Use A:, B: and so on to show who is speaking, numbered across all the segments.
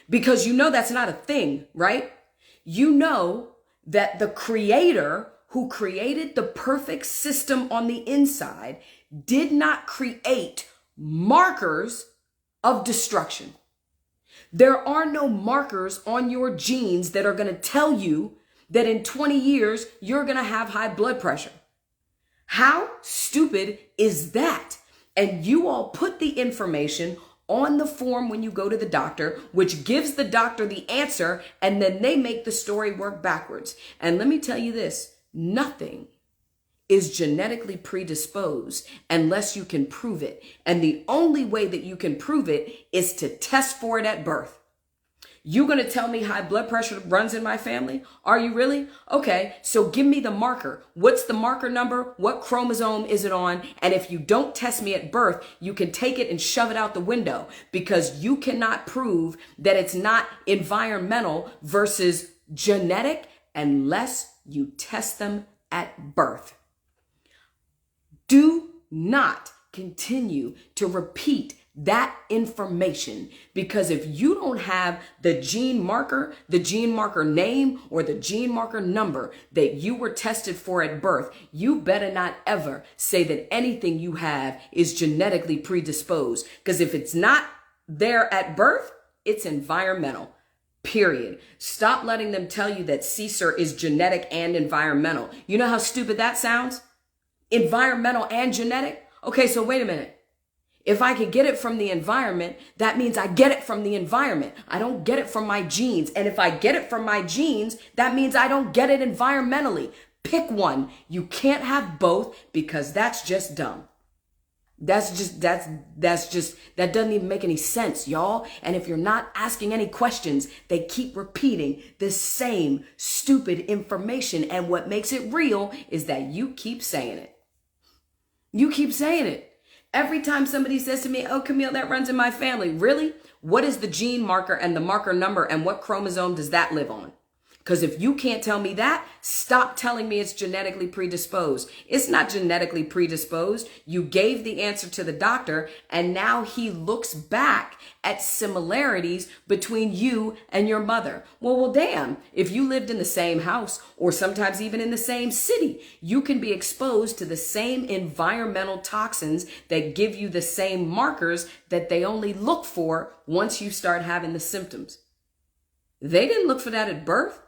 A: Because you know that's not a thing, right? You know that the creator who created the perfect system on the inside did not create markers of destruction. There are no markers on your genes that are going to tell you that in 20 years, you're going to have high blood pressure. How stupid is that? And you all put the information on the form when you go to the doctor, which gives the doctor the answer, and then they make the story work backwards. And let me tell you this, nothing is genetically predisposed unless you can prove it. And the only way that you can prove it is to test for it at birth. You gonna tell me high blood pressure runs in my family? Are you really? Okay, so give me the marker. What's the marker number? What chromosome is it on? And if you don't test me at birth, you can take it and shove it out the window, because you cannot prove that it's not environmental versus genetic unless you test them at birth. Do not continue to repeat that information, because if you don't have the gene marker name, or the gene marker number that you were tested for at birth, you better not ever say that anything you have is genetically predisposed. Because if it's not there at birth, it's environmental. Period. Stop letting them tell you that CSER is genetic and environmental. You know how stupid that sounds? Environmental and genetic? Okay, so wait a minute. If I could get it from the environment, that means I get it from the environment. I don't get it from my genes. And if I get it from my genes, that means I don't get it environmentally. Pick one. You can't have both, because that's just dumb. That doesn't even make any sense, y'all. And if you're not asking any questions, they keep repeating the same stupid information. And what makes it real is that you keep saying it. You keep saying it. Every time somebody says to me, oh, Camille, that runs in my family. Really? What is the gene marker and the marker number, and what chromosome does that live on? Because if you can't tell me that, stop telling me it's genetically predisposed. It's not genetically predisposed. You gave the answer to the doctor, and now he looks back at similarities between you and your mother. Well, damn, if you lived in the same house, or sometimes even in the same city, you can be exposed to the same environmental toxins that give you the same markers that they only look for once you start having the symptoms. They didn't look for that at birth.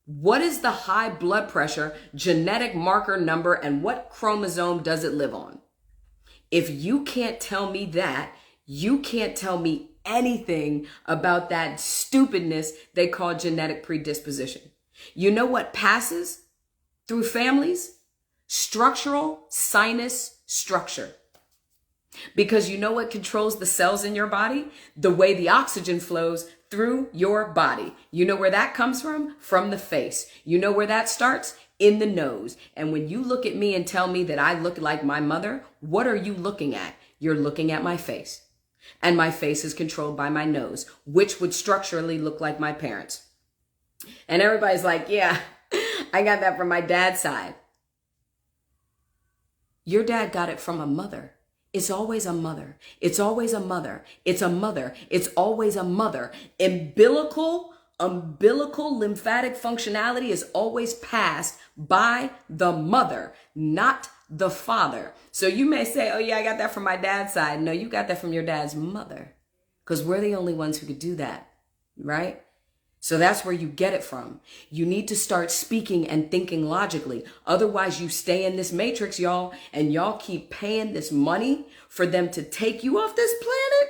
A: What is the high blood pressure genetic marker number, and what chromosome does it live on? If you can't tell me that, you can't tell me anything about that stupidness they call genetic predisposition. You know what passes through families? Structural sinus structure. Because you know what controls the cells in your body? The way the oxygen flows through your body. You know where that comes from? From the face. You know where that starts? In the nose. And when you look at me and tell me that I look like my mother, what are you looking at? You're looking at my face. And my face is controlled by my nose, which would structurally look like my parents. And everybody's like, yeah, I got that from my dad's side. Your dad got it from a mother. It's always a mother. It's always a mother. It's a mother. It's always a mother. Umbilical lymphatic functionality is always passed by the mother, not the father. So you may say, oh yeah, I got that from my dad's side. No, you got that from your dad's mother, because we're the only ones who could do that, right? So that's where you get it from. You need to start speaking and thinking logically. Otherwise, you stay in this matrix, y'all, and y'all keep paying this money for them to take you off this planet.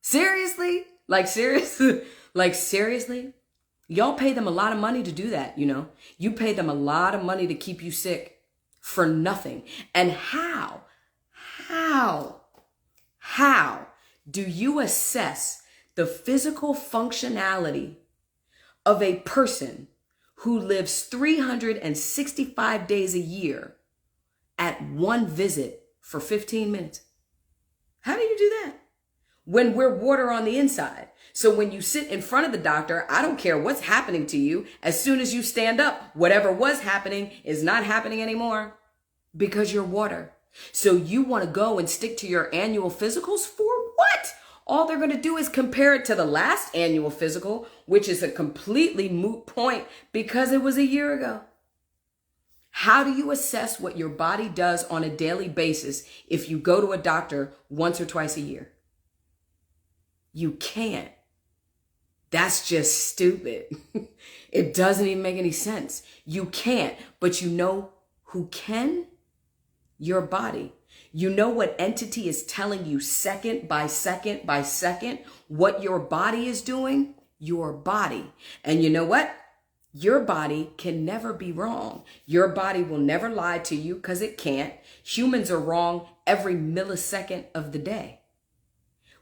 A: Seriously? Seriously? Y'all pay them a lot of money to do that, you know? You pay them a lot of money to keep you sick for nothing. And how do you assess the physical functionality of a person who lives 365 days a year at one visit for 15 minutes? How do you do that? When we're water on the inside. So when you sit in front of the doctor, I don't care what's happening to you. As soon as you stand up, whatever was happening is not happening anymore, because you're water. So you want to go and stick to your annual physicals for what? all they're going to do is compare it to the last annual physical, which is a completely moot point because it was a year ago. How do you assess what your body does on a daily basis if you go to a doctor once or twice a year? You can't. That's just stupid. It doesn't even make any sense. You can't, but you know who can? Your body. You know what entity is telling you second by second by second what your body is doing? Your body. And you know what? Your body can never be wrong. Your body will never lie to you because it can't. Humans are wrong every millisecond of the day.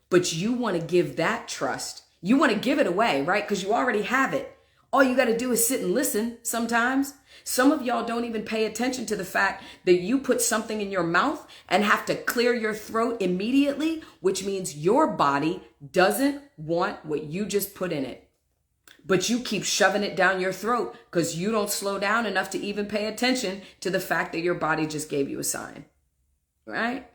A: But you want to give that trust. You want to give it away, right? Because you already have it. All you got to do is sit and listen sometimes. Some of y'all don't even pay attention to the fact that you put something in your mouth and have to clear your throat immediately, which means your body doesn't want what you just put in it. But you keep shoving it down your throat because you don't slow down enough to even pay attention to the fact that your body just gave you a sign, right?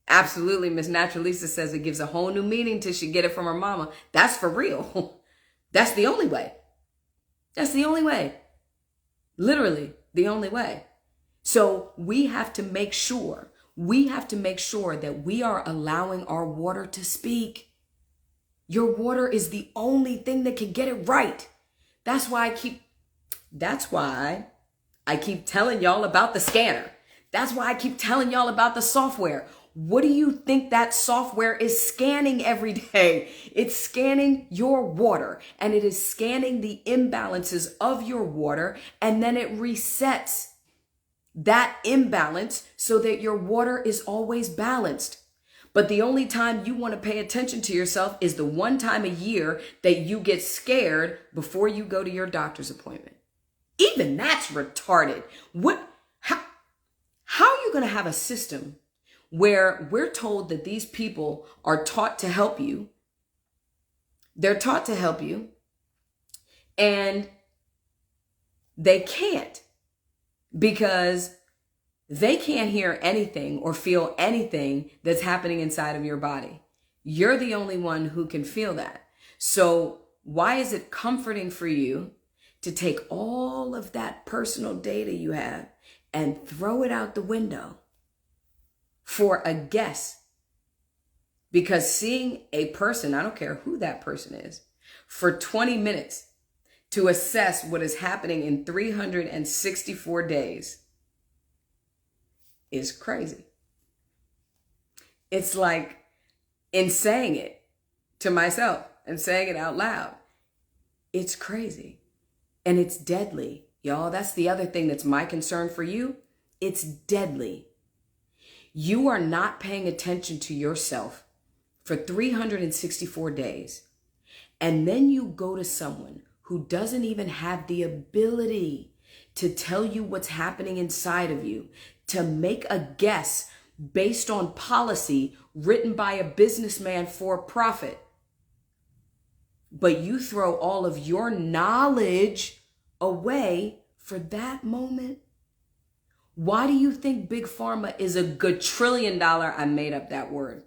A: Absolutely. Miss Naturalisa says it gives a whole new meaning till she get it from her mama. That's for real. That's the only way. That's the only way. Literally the only way. So we have to make sure that we are allowing our water to speak. Your water is the only thing that can get it right. That's why I keep telling y'all about the scanner. That's why I keep telling y'all about the software. What do you think that software is scanning every day? It's scanning your water, and it is scanning the imbalances of your water, and then it resets that imbalance so that your water is always balanced. But the only time you want to pay attention to yourself is the one time a year that you get scared before you go to your doctor's appointment. Even that's retarded. How are you going to have a system where we're told that these people are taught to help you? They're taught to help you, and they can't because they can't hear anything or feel anything that's happening inside of your body. You're the only one who can feel that. So why is it comforting for you to take all of that personal data you have and throw it out the window for a guess? Because seeing a person, I don't care who that person is, for 20 minutes to assess what is happening in 364 days is crazy. It's like, in saying it to myself and saying it out loud, it's crazy and it's deadly, y'all. That's the other thing that's my concern for you. It's deadly. You are not paying attention to yourself for 364 days. And then you go to someone who doesn't even have the ability to tell you what's happening inside of you, to make a guess based on policy written by a businessman for profit. But you throw all of your knowledge away for that moment. Why do you think Big Pharma is a gajillion dollar, I made up that word,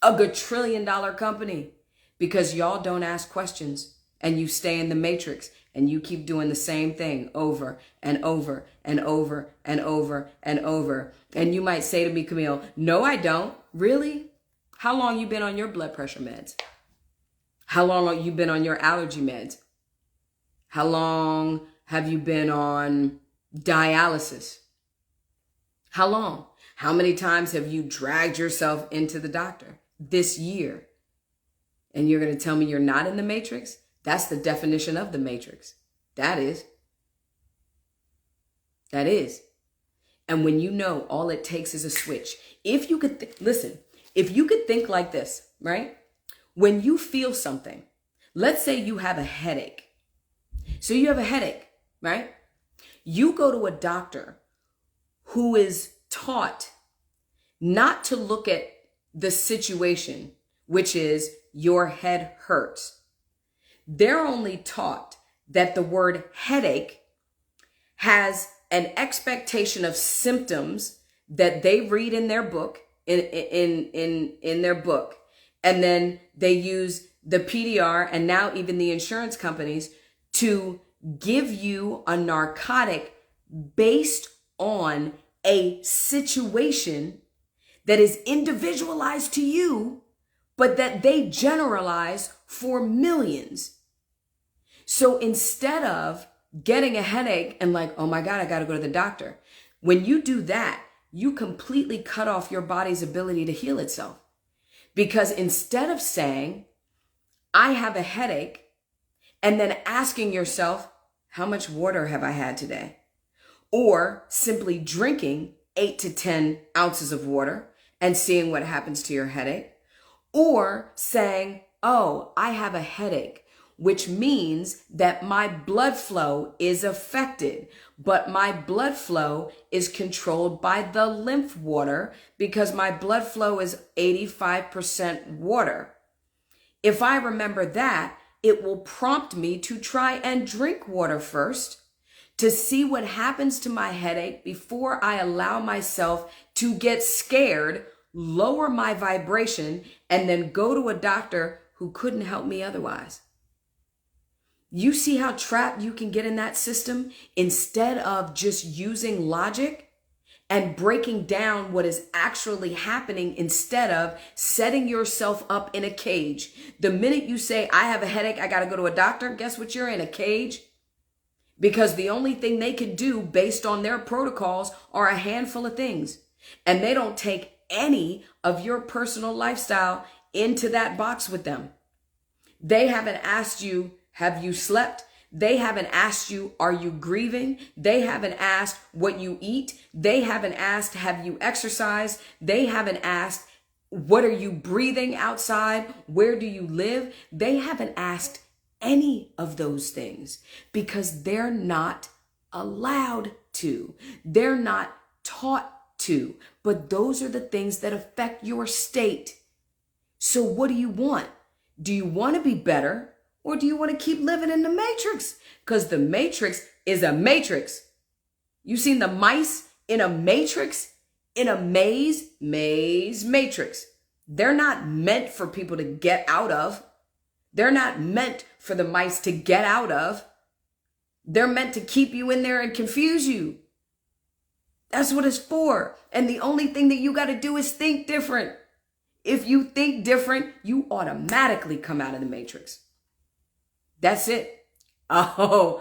A: a gajillion dollar company? Because y'all don't ask questions and you stay in the matrix and you keep doing the same thing over and over and over and over and over. And you might say to me, Camille, no, I don't. Really? How long you been on your blood pressure meds? How long have you been on your allergy meds? How long have you been on dialysis? How long? How many times have you dragged yourself into the doctor this year? And you're going to tell me you're not in the matrix? That's the definition of the matrix. That is. That is. And when you know all it takes is a switch. If you could, listen, if you could think like this, right? When you feel something, let's say you have a headache. So you have a headache, right? You go to a doctor who is taught not to look at the situation, which is your head hurts. They're only taught that the word headache has an expectation of symptoms that they read in their book, in their book. And then they use the PDR and now even the insurance companies to give you a narcotic based on a situation that is individualized to you, but that they generalize for millions. So instead of getting a headache and like, oh my God, I got to go to the doctor. When you do that, you completely cut off your body's ability to heal itself. Because instead of saying, I have a headache, and then asking yourself, how much water have I had today? Or simply drinking 8 to 10 ounces of water and seeing what happens to your headache. Or saying, oh, I have a headache, which means that my blood flow is affected, but my blood flow is controlled by the lymph water because my blood flow is 85% water. If I remember that, it will prompt me to try and drink water first to see what happens to my headache before I allow myself to get scared, lower my vibration, and then go to a doctor who couldn't help me otherwise. You see how trapped you can get in that system instead of just using logic and breaking down what is actually happening instead of setting yourself up in a cage. The minute you say, I have a headache, I got to go to a doctor, guess what? You're in a cage. Because the only thing they can do based on their protocols are a handful of things. And they don't take any of your personal lifestyle into that box with them. They haven't asked you, have you slept? They haven't asked you, are you grieving? They haven't asked what you eat. They haven't asked, have you exercised? They haven't asked, what are you breathing outside? Where do you live? They haven't asked any of those things because they're not allowed to. They're not taught to. But those are the things that affect your state. So what do you want? Do you want to be better? Or do you want to keep living in the matrix? Because the matrix is a matrix. You seen the mice in a matrix? In a matrix. They're not meant for people to get out of. They're not meant for the mice to get out of. They're meant to keep you in there and confuse you. That's what it's for. And the only thing that you got to do is think different. If you think different, you automatically come out of the matrix. That's it. Oh,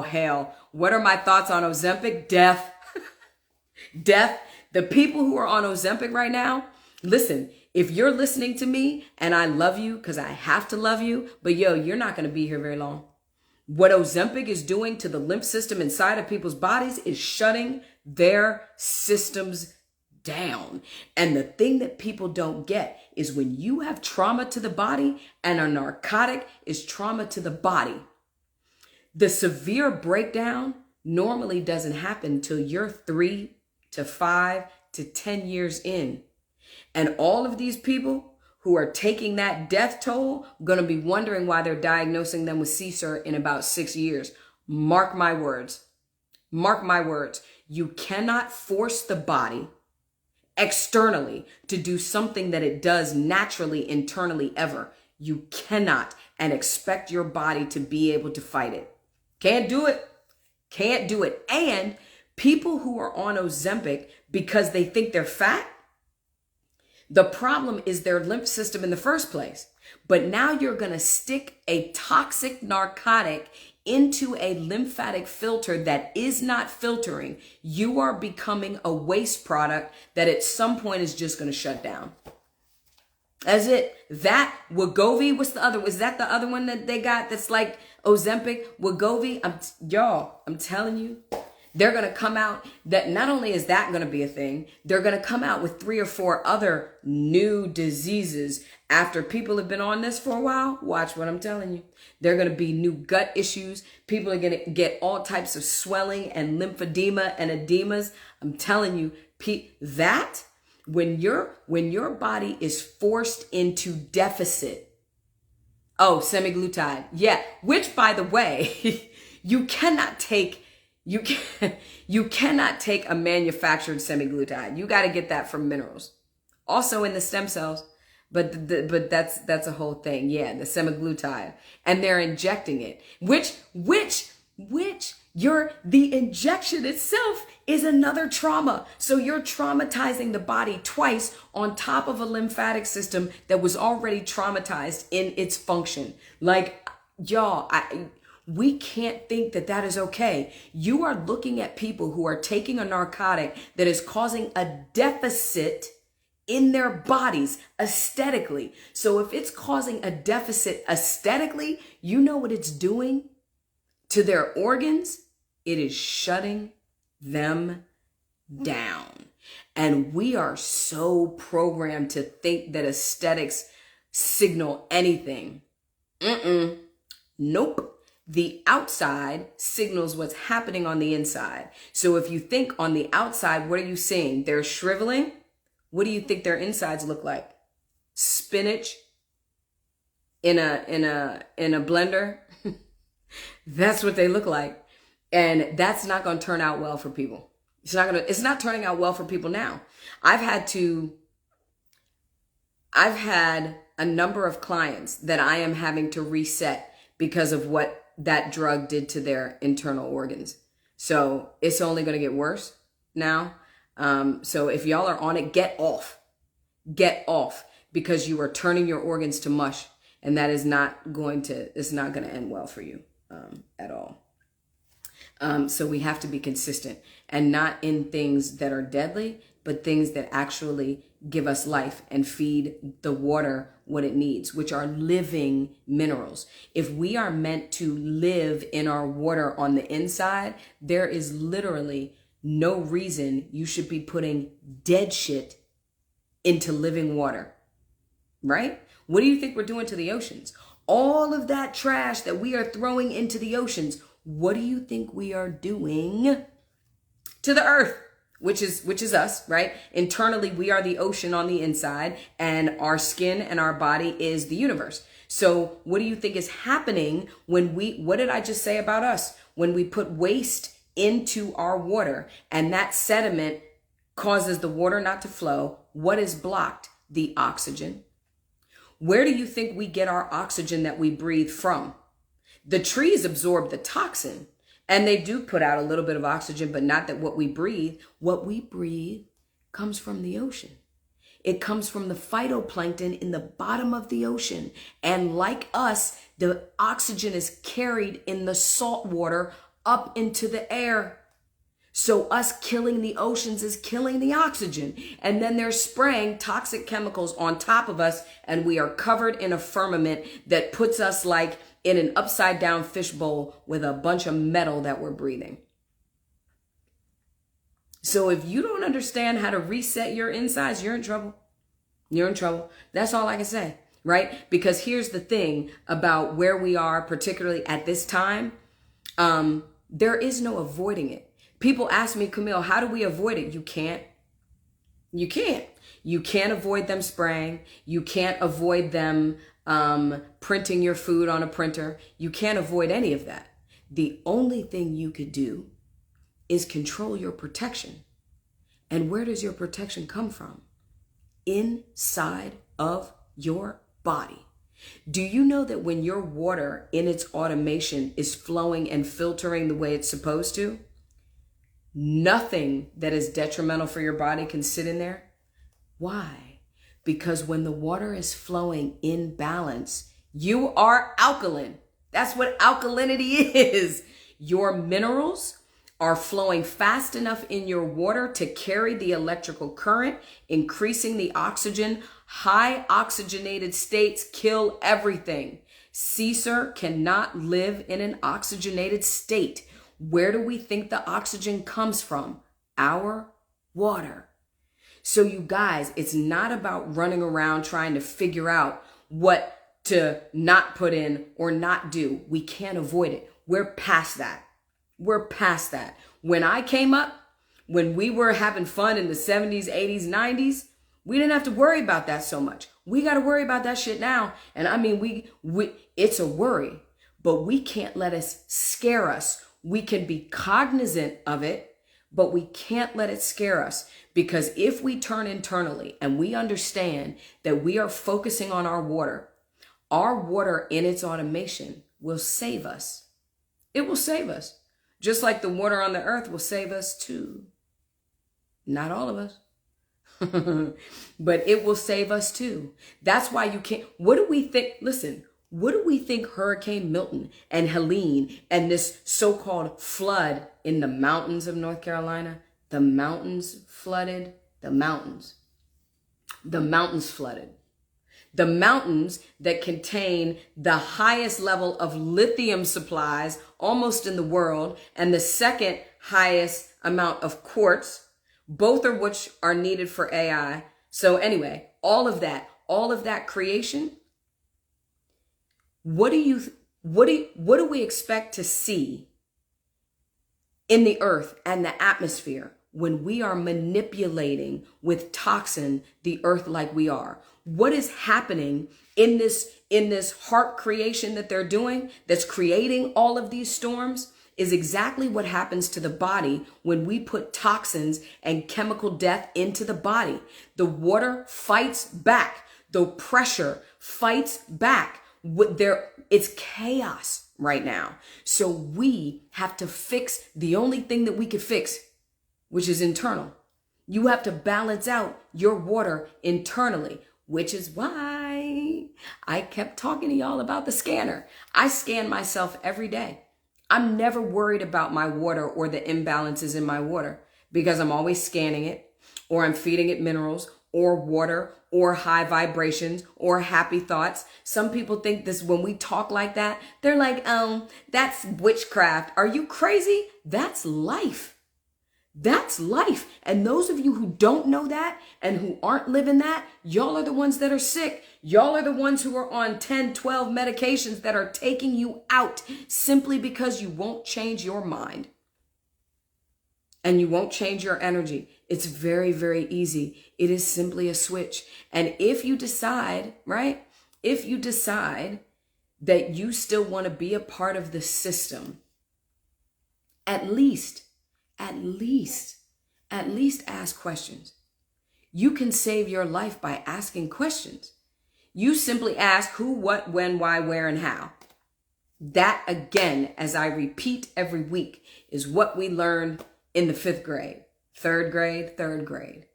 A: hell. What are my thoughts on Ozempic? Death. Death. The people who are on Ozempic right now, listen, if you're listening to me and I love you because I have to love you, but you're not going to be here very long. What Ozempic is doing to the lymph system inside of people's bodies is shutting their systems down. And the thing that people don't get is when you have trauma to the body and a narcotic is trauma to the body, the severe breakdown normally doesn't happen till you're 3 to 5 to 10 years in. And all of these people who are taking that death toll going to be wondering why they're diagnosing them with CSER in about 6 years. Mark my words. Mark my words. You cannot force the body externally to do something that it does naturally internally ever. You cannot and expect your body to be able to fight it. Can't do it. Can't do it. And people who are on Ozempic because they think they're fat, the problem is their lymph system in the first place. But now you're going to stick a toxic narcotic into a lymphatic filter that is not filtering. You are becoming a waste product that at some point is just going to shut down. That's it. That Wegovy, what's the other? Was that the other one that they got that's like Ozempic? Wegovy, I'm telling you, they're going to come out that not only is that going to be a thing, they're going to come out with 3 or 4 other new diseases after people have been on this for a while. Watch what I'm telling you. There are going to be new gut issues. People are going to get all types of swelling and lymphedema and edemas. I'm telling you, that when your body is forced into deficit. Oh, semaglutide. Yeah, which by the way, you cannot take a manufactured semaglutide. You got to get that from minerals. Also in the stem cells, But that's a whole thing. Yeah, the semaglutide, and they're injecting it, which the injection itself is another trauma. So you're traumatizing the body twice on top of a lymphatic system that was already traumatized in its function. Like, y'all, we can't think that that is okay. You are looking at people who are taking a narcotic that is causing a deficit in their bodies aesthetically. So if it's causing a deficit aesthetically, you know what it's doing to their organs? It is shutting them down. And we are so programmed to think that aesthetics signal anything. Nope. The outside signals what's happening on the inside. So if you think on the outside, what are you seeing? They're shriveling. What do you think their insides look like? Spinach in a blender. That's what they look like. And that's not going to turn out well for people. It's not turning out well for people now. I've had a number of clients that I am having to reset because of what that drug did to their internal organs. So it's only going to get worse now. So if y'all are on it, get off, because you are turning your organs to mush, and that is it's not going to end well for you, at all. So we have to be consistent, and not in things that are deadly, but things that actually give us life and feed the water what it needs, which are living minerals. If we are meant to live in our water on the inside, there is literally no reason you should be putting dead shit into living water, right? What do you think we're doing to the oceans? All of that trash that we are throwing into the oceans, what do you think we are doing to the earth? Which is us, right? Internally, we are the ocean on the inside, and our skin and our body is the universe. So what do you think is happening what did I just say about us? When we put waste into our water and that sediment causes the water not to flow, what is blocked? The oxygen. Where do you think we get our oxygen that we breathe from? The trees absorb the toxin, and they do put out a little bit of oxygen, but not that what we breathe. What we breathe comes from the ocean. It comes from the phytoplankton in the bottom of the ocean. And like us, the oxygen is carried in the salt water up into the air. So us killing the oceans is killing the oxygen. And then they're spraying toxic chemicals on top of us, and we are covered in a firmament that puts us like in an upside down fishbowl with a bunch of metal that we're breathing. So if you don't understand how to reset your insides, you're in trouble. You're in trouble. That's all I can say, right? Because here's the thing about where we are, particularly at this time. There is no avoiding it. People ask me, Camille, how do we avoid it? You can't. You can't. You can't avoid them spraying. You can't avoid them printing your food on a printer. You can't avoid any of that. The only thing you could do is control your protection. And where does your protection come from? Inside of your body. Do you know that when your water in its automation is flowing and filtering the way it's supposed to, nothing that is detrimental for your body can sit in there? Why? Because when the water is flowing in balance, you are alkaline. That's what alkalinity is. Your minerals are flowing fast enough in your water to carry the electrical current, increasing the oxygen. High oxygenated states kill everything. Caesar cannot live in an oxygenated state. Where do we think the oxygen comes from? Our water. So you guys, it's not about running around trying to figure out what to not put in or not do. We can't avoid it. We're past that. We're past that. When I came up, when we were having fun in the 70s, 80s, 90s, we didn't have to worry about that so much. We got to worry about that shit now. And I mean, we it's a worry, but we can't let it scare us. We can be cognizant of it, but we can't let it scare us, because if we turn internally and we understand that we are focusing on our water in its automation will save us. It will save us. Just like the water on the earth will save us too. Not all of us. But it will save us too. That's why you can't. What do we think? Listen, what do we think Hurricane Milton and Helene and this so-called flood in the mountains of North Carolina? The mountains flooded. The mountains flooded. The mountains that contain the highest level of lithium supplies almost in the world, and the second highest amount of quartz, both of which are needed for AI. So anyway, all of that creation, what do we expect to see in the earth and the atmosphere when we are manipulating with toxin the earth like we are? What is happening in this heart creation that they're doing that's creating all of these storms is exactly what happens to the body when we put toxins and chemical death into the body. The water fights back. The pressure fights back. It's chaos right now. So we have to fix the only thing that we could fix, which is internal. You have to balance out your water internally, which is why I kept talking to y'all about the scanner. I scan myself every day. I'm never worried about my water or the imbalances in my water because I'm always scanning it, or I'm feeding it minerals or water or high vibrations or happy thoughts. Some people think this when we talk like that, they're like, that's witchcraft. Are you crazy? That's life. That's life. And those of you who don't know that and who aren't living that, y'all are the ones that are sick. Y'all are the ones who are on 10, 12 medications that are taking you out simply because you won't change your mind and you won't change your energy. It's very, very easy. It is simply a switch. And if you decide, right? If you decide that you still want to be a part of the system, at least ask questions. You can save your life by asking questions. You simply ask who, what, when, why, where, and how. That, again, as I repeat every week, is what we learned in the 5th grade, 3rd grade.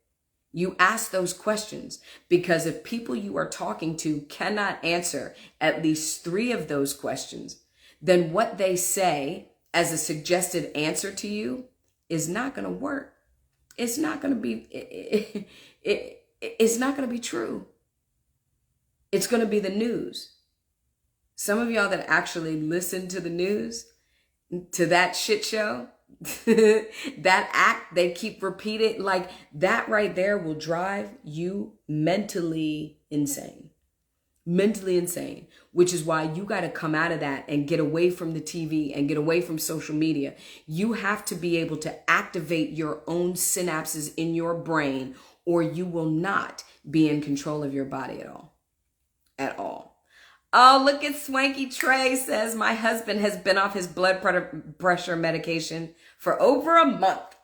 A: You ask those questions because if people you are talking to cannot answer at least 3 of those questions, then what they say as a suggested answer to you is not going to work. It's not going to be, it's not going to be true. It's going to be the news. Some of y'all that actually listen to the news, to that shit show, that act they keep repeating, like that right there will drive you mentally insane. Mentally insane, which is why you got to come out of that and get away from the TV and get away from social media. You have to be able to activate your own synapses in your brain, or you will not be in control of your body at all. Oh, look at Swanky Trey says, my husband has been off his blood pressure medication for over a month.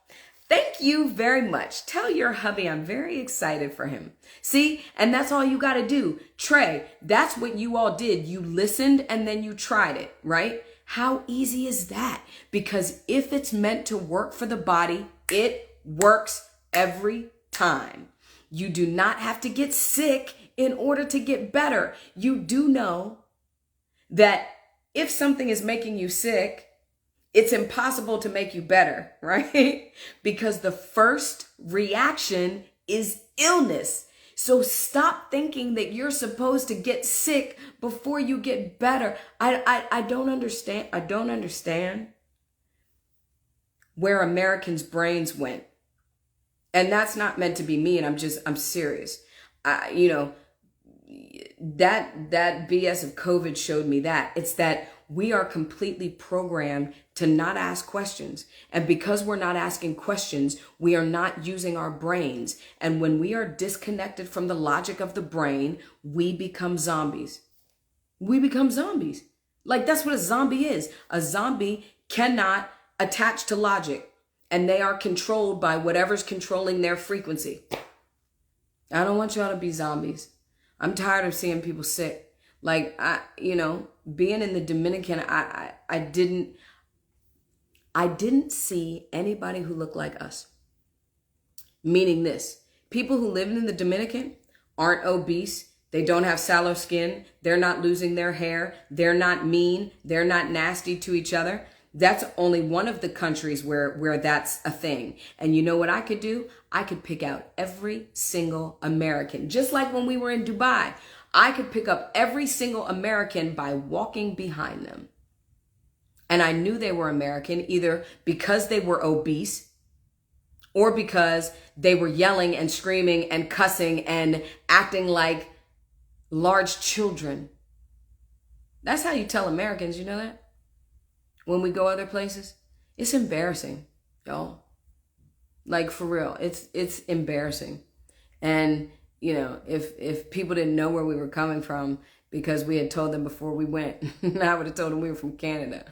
A: Thank you very much. Tell your hubby I'm very excited for him. See, and that's all you got to do. Trey, that's what you all did. You listened and then you tried it, right? How easy is that? Because if it's meant to work for the body, it works every time. You do not have to get sick in order to get better. You do know that if something is making you sick, it's impossible to make you better, right? Because the first reaction is illness. So stop thinking that you're supposed to get sick before you get better. I don't understand. I don't understand where Americans' brains went. And that's not meant to be mean. I'm serious. That BS of COVID showed me that. It's that we are completely programmed to not ask questions. And because we're not asking questions, we are not using our brains. And when we are disconnected from the logic of the brain, we become zombies. We become zombies. Like that's what a zombie is. A zombie cannot attach to logic. and they are controlled by whatever's controlling their frequency. I don't want y'all to be zombies. I'm tired of seeing people sick. Like, being in the Dominican, I didn't see anybody who looked like us. Meaning this, people who live in the Dominican aren't obese. They don't have sallow skin. They're not losing their hair. They're not mean. They're not nasty to each other. That's only one of the countries where that's a thing. And you know what I could do? I could pick out every single American. Just like when we were in Dubai, I could pick up every single American by walking behind them. And I knew they were American either because they were obese or because they were yelling and screaming and cussing and acting like large children. That's how you tell Americans, you know that? When we go other places, it's embarrassing, y'all. Like, for real, it's embarrassing. And, if people didn't know where we were coming from because we had told them before we went, I would have told them we were from Canada.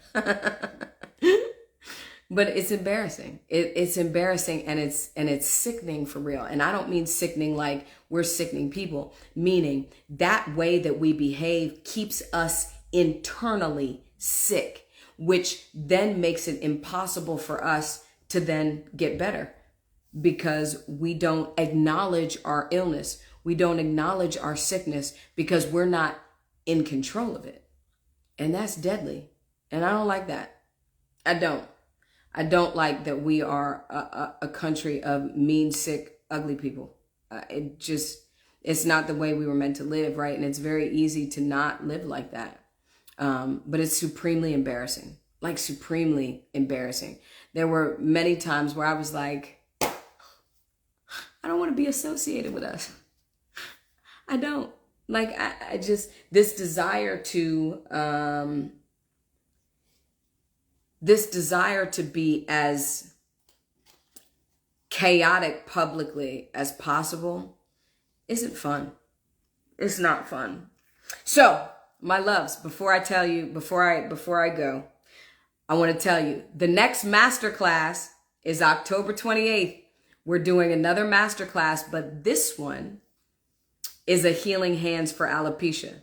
A: But it's embarrassing. It's embarrassing, and it's sickening for real. And I don't mean sickening like we're sickening people, meaning that way that we behave keeps us internally sick, which then makes it impossible for us to then get better because we don't acknowledge our illness. We don't acknowledge our sickness because we're not in control of it. And that's deadly. And I don't like that. I don't like that we are a country of mean, sick, ugly people. It's not the way we were meant to live, right? And it's very easy to not live like that. But it's supremely embarrassing, like supremely embarrassing. There were many times where I was like, I don't want to be associated with us. I don't. Like, I just, this desire to be as chaotic publicly as possible isn't fun. It's not fun. So, my loves, before I go, I want to tell you, the next masterclass is October 28th. We're doing another masterclass, but this one is a healing hands for alopecia.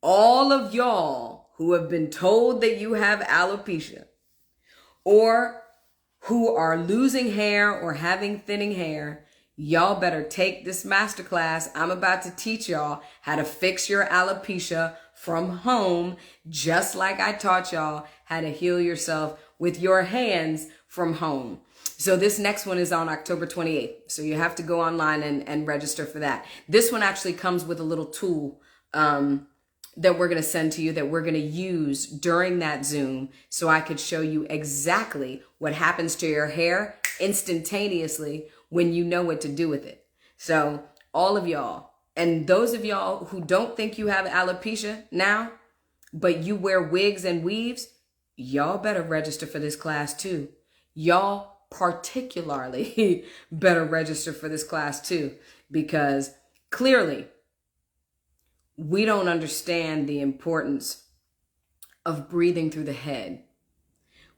A: All of y'all who have been told that you have alopecia or who are losing hair or having thinning hair, y'all better take this masterclass. I'm about to teach y'all how to fix your alopecia from home, just like I taught y'all how to heal yourself with your hands from home. So this next one is on October 28th. So you have to go online and register for that. This one actually comes with a little tool that we're going to send to you that we're going to use during that Zoom so I could show you exactly what happens to your hair instantaneously when you know what to do with it. So all of y'all, and those of y'all who don't think you have alopecia now, but you wear wigs and weaves, y'all better register for this class too. Y'all particularly better register for this class too, because clearly we don't understand the importance of breathing through the head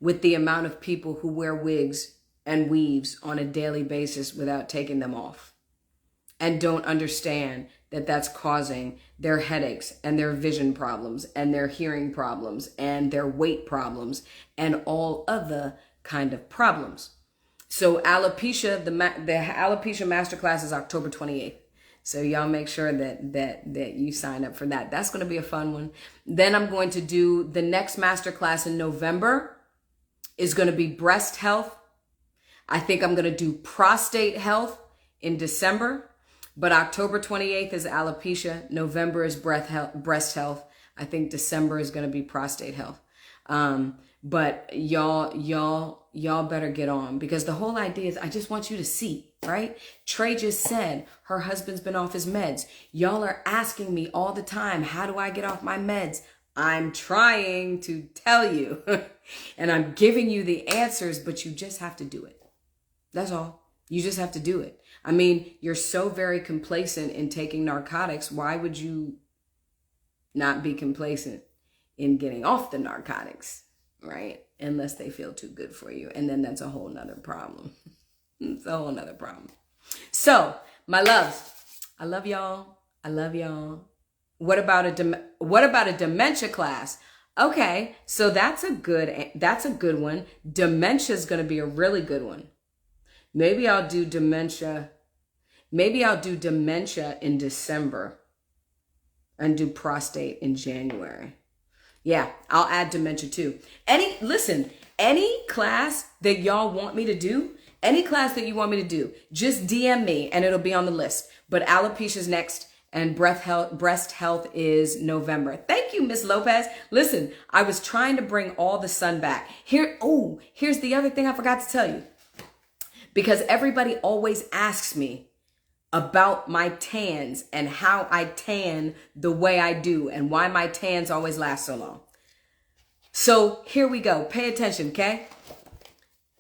A: with the amount of people who wear wigs and weaves on a daily basis without taking them off, and don't understand that that's causing their headaches and their vision problems and their hearing problems and their weight problems and all other kind of problems. So alopecia, the alopecia masterclass is October 28th. So y'all make sure that you sign up for that. That's going to be a fun one. Then I'm going to do the next masterclass in November is going to be breast health. I think I'm going to do prostate health in December, but October 28th is alopecia. November is breast health. I think December is going to be prostate health. But y'all better get on, because the whole idea is I just want you to see, right? Trey just said her husband's been off his meds. Y'all are asking me all the time, how do I get off my meds? I'm trying to tell you and I'm giving you the answers, but you just have to do it. That's all. You just have to do it. I mean, you're so very complacent in taking narcotics. Why would you not be complacent in getting off the narcotics? right? Unless they feel too good for you. And then that's a whole nother problem. It's a whole nother problem. So, my loves, I love y'all. I love y'all. What about a dementia class? Okay, so that's a good one. Dementia is going to be a really good one. Maybe I'll do dementia. Maybe I'll do dementia in December and do prostate in January. Yeah, I'll add dementia too. Any class that y'all want me to do, any class that you want me to do, just DM me and it'll be on the list. But alopecia's next and breast health is November. Thank you, Miss Lopez. Listen, I was trying to bring all the sun back. Here's the other thing I forgot to tell you. Because everybody always asks me about my tans and how I tan the way I do and why my tans always last so long. So here we go. Pay attention, okay?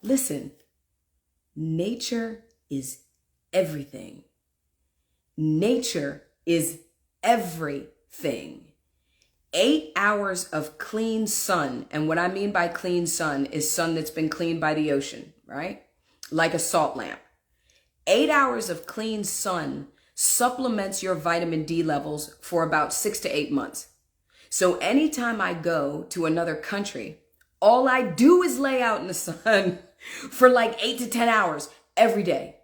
A: Listen, nature is everything. Nature is everything. 8 hours of clean sun. And what I mean by clean sun is sun that's been cleaned by the ocean, right? Like a salt lamp. 8 hours of clean sun supplements your vitamin D levels for about 6 to 8 months. So anytime I go to another country, all I do is lay out in the sun for like 8 to 10 hours every day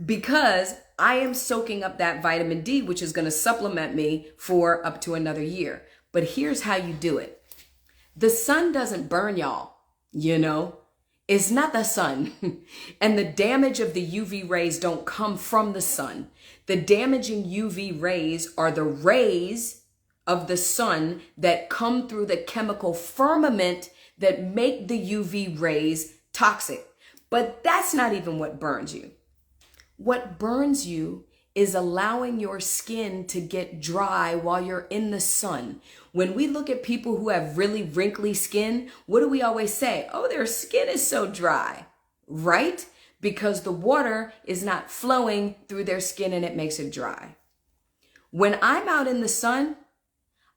A: because I am soaking up that vitamin D, which is going to supplement me for up to another year. But here's how you do it. The sun doesn't burn y'all, you know. It's not the sun. And the damage of the UV rays don't come from the sun. The damaging UV rays are the rays of the sun that come through the chemical firmament that make the UV rays toxic. But that's not even what burns you. What burns you is allowing your skin to get dry while you're in the sun. When we look at people who have really wrinkly skin, what do we always say? Oh, their skin is so dry, right? Because the water is not flowing through their skin and it makes it dry. When I'm out in the sun,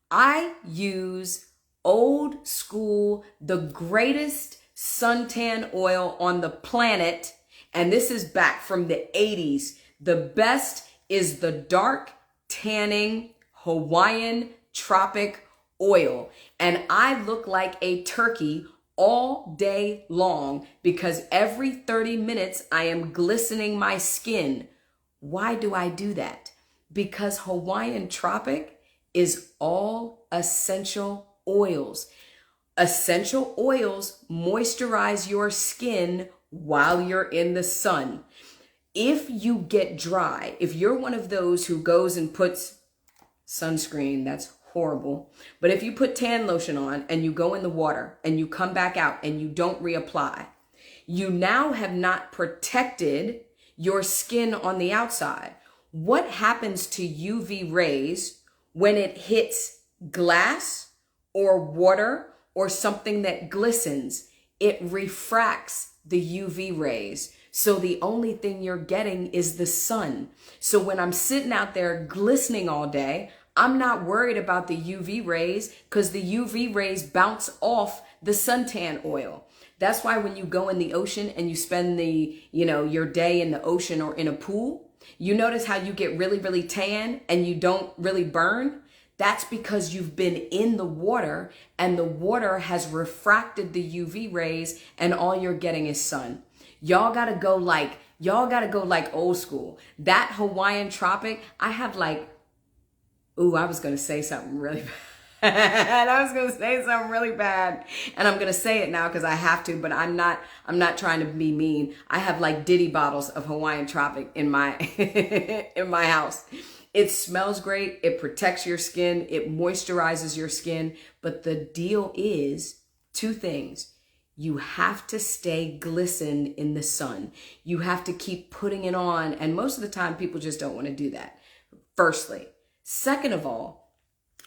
A: I use old school, the greatest suntan oil on the planet. And this is back from the 80s. The best is the dark tanning Hawaiian tropic oil. And I look like a turkey all day long because every 30 minutes I am glistening my skin. Why do I do that? Because Hawaiian tropic is all essential oils. Essential oils moisturize your skin while you're in the sun. If you get dry, if you're one of those who goes and puts sunscreen, that's horrible. But if you put tan lotion on and you go in the water and you come back out and you don't reapply, you now have not protected your skin on the outside. What happens to UV rays when it hits glass or water or something that glistens? It refracts the UV rays. So the only thing you're getting is the sun. So when I'm sitting out there glistening all day, I'm not worried about the UV rays because the UV rays bounce off the suntan oil. That's why when you go in the ocean and you spend your day in the ocean or in a pool, you notice how you get really, really tan and you don't really burn. That's because you've been in the water and the water has refracted the UV rays and all you're getting is sun. Y'all gotta go like old school. That Hawaiian tropic, I have I was gonna say something really bad. And I'm gonna say it now because I have to, but I'm not trying to be mean. I have like Diddy bottles of Hawaiian tropic in my in my house. It smells great, it protects your skin, it moisturizes your skin, but the deal is two things. You have to stay glistened in the sun. You have to keep putting it on. And most of the time, people just don't want to do that. Firstly. Second of all,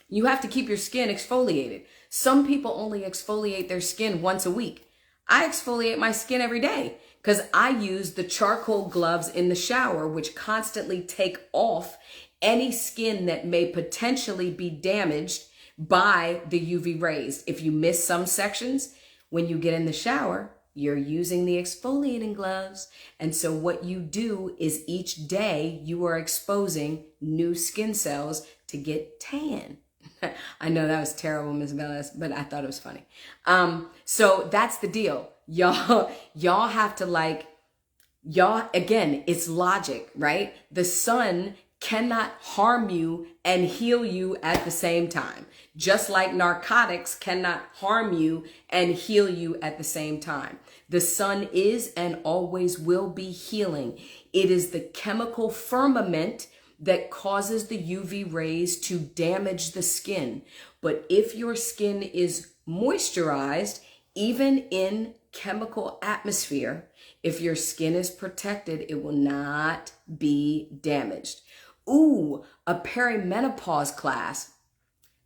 A: you have to keep your skin exfoliated. Some people only exfoliate their skin once a week. I exfoliate my skin every day because I use the charcoal gloves in the shower, which constantly take off any skin that may potentially be damaged by the UV rays. If you miss some sections, When you get in the shower, you're using the exfoliating gloves. And so what you do is each day you are exposing new skin cells to get tan. I know that was terrible, Miss Bellis, but I thought it was funny. So that's the deal. Y'all have to y'all, again, it's logic, right? The sun cannot harm you and heal you at the same time. Just like narcotics cannot harm you and heal you at the same time. The sun is and always will be healing. It is the chemical firmament that causes the UV rays to damage the skin. But if your skin is moisturized, even in chemical atmosphere, if your skin is protected, it will not be damaged. Ooh, a perimenopause class.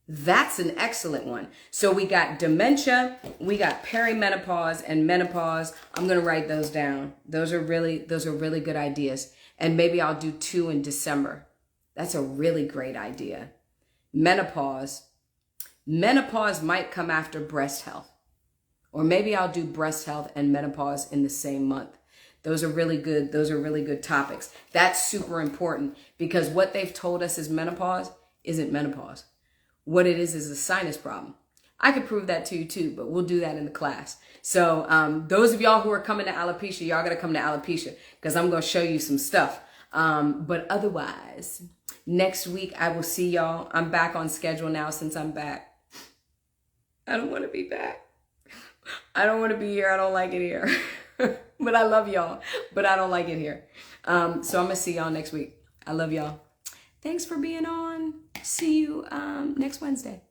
A: That's an excellent one. So we got dementia, we got perimenopause and menopause. I'm going to write those down. Those are really good ideas. And maybe I'll do 2 in December. That's a really great idea. Menopause. Menopause might come after breast health. Or maybe I'll do breast health and menopause in the same month. Those are really good. Those are really good topics. That's super important because what they've told us is menopause isn't menopause. What it is a sinus problem. I could prove that to you too, but we'll do that in the class. So those of y'all who are coming to alopecia, y'all got to come to alopecia because I'm going to show you some stuff. But otherwise, next week I will see y'all. I'm back on schedule now since I'm back. I don't want to be back. I don't want to be here. I don't like it here. But I love y'all. But I don't like it here. So I'm going to see y'all next week. I love y'all. Thanks for being on. See you next Wednesday.